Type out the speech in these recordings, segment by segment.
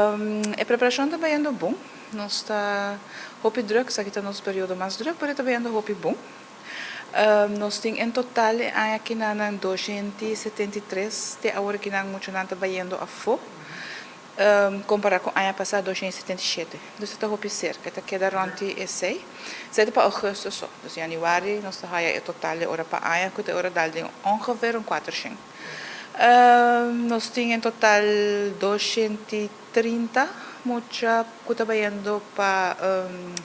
A preparação está indo bom. Nós está hopi druk, aqui está nosso período mais druk, mas está indo hopi bom. Nós temos em total aqui na 273, até agora que não muito não está indo a fo. Comparar com a ano passado 277. Dus está hopi cerca, está queda ronti e 6. Zet para augustus só. Dus januari nós está aí total ora para ano que ora dal de ongeveer 400. Nós temos em total 230 mucha que está indo para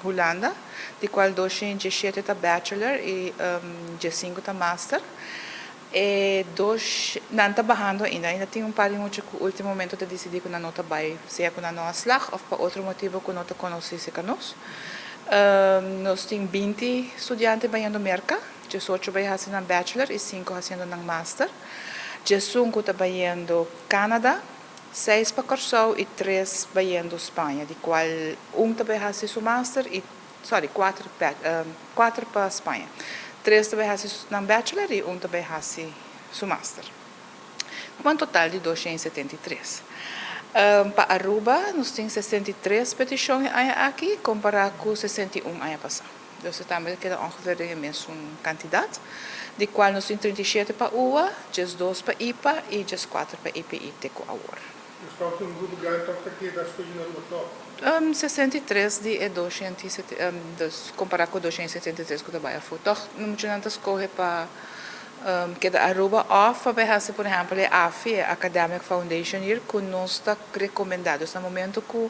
Holanda, de qual 217 está bachelor e 15 está master. E não está barrando ainda tem par de muito que no último momento de decidir que não está vai, seja que não é slag ou por outro motivo que não está conhece que nós. Nós temos 20 estudantes indo merca, 18 vai fazer na bachelor e 5 fazendo na master. 5 está indo Canadá, 6 para Corsau e 3 indo Espanha, de qual está fazer seu master e 4 para Espanha. 3 também faz na bachelor e também faz seu master. Com um total de 273. Para Aruba, nós temos 63 petições aqui, comparado com 61 ano passado. Então, também queda ongeveer a mesma quantidade, de qual nós temos 37 para UA, 2 para IPA e 4 para EPI Teco Award. Então, tem um grupo grande que está escolhendo 63 de 200, comparado com 273 que trabalha foi. Então, não tinha tantas coisas para que da Aruba off, para fazer, por exemplo, a AFI, Academic Foundation Year, que não está recomendado. No momento que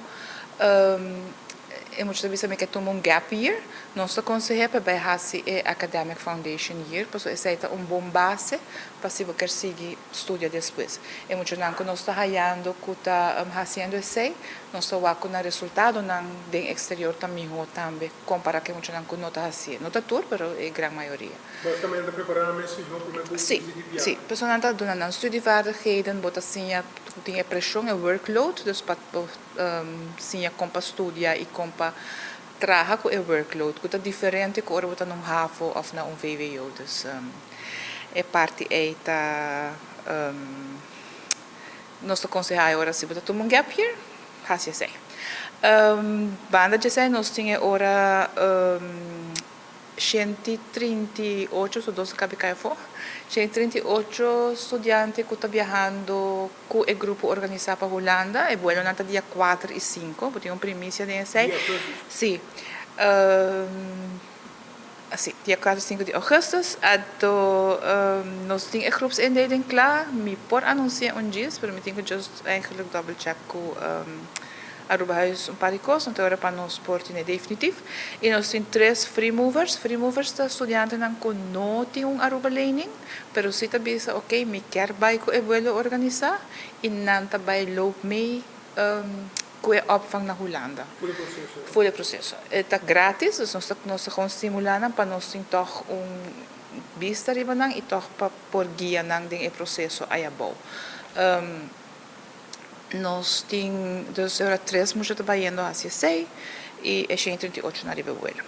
muitas vezes também que toma gap year, não está aconselhando para fazer a Academic Foundation Year, porque essa é bom base para se você seguir estudar depois. E muitos não que nós está raiando que está fazendo esse, nós está com o resultado não do exterior também comparado com muitos não que não está fazendo. Não está tudo, mas é a grande maioria. Mas também está preparando esse jogo para sim, pessoal está dando studievaardigheden, bota assim tem pressão, é workload, dus para sim compa estudar e compa trabalhar com o workload, que é diferente que ora botar num HAVO ou na VWO, dus é parte aí tá nós aconselhamos agora se botar tomar gap year, faz assim. Banda de sei nós tinha ora 138, só 12 cabe cair fora. 138 estudantes que estão viajando com o grupo organizado para a Holanda. E bueno, nata dia 4 e 5, porque tem uma primícia de esse. Sim. Dia 4 e 5 de augustus. Nós temos a groepsindeling klaar. Me por anunciar dias, mas eu tenho que just eigenlijk double check com Aruba Huis paar coisas, então era para nós portar definitivo. E nós temos 3 free movers. Free movers são estudantes que não têm Aruba lening, mas se também ok, me quer vai com o vuelo organizar e não também loop mee com a opvang na Holanda. Voor het proces. Het is gratis, dus nós gewoon stimuleren para nós ter toch vista riba nang e toch para por guia nang ding e processo aí bom. Nós temos 3 muitos trabalhando hacia 6 e 138 na riba vuelo.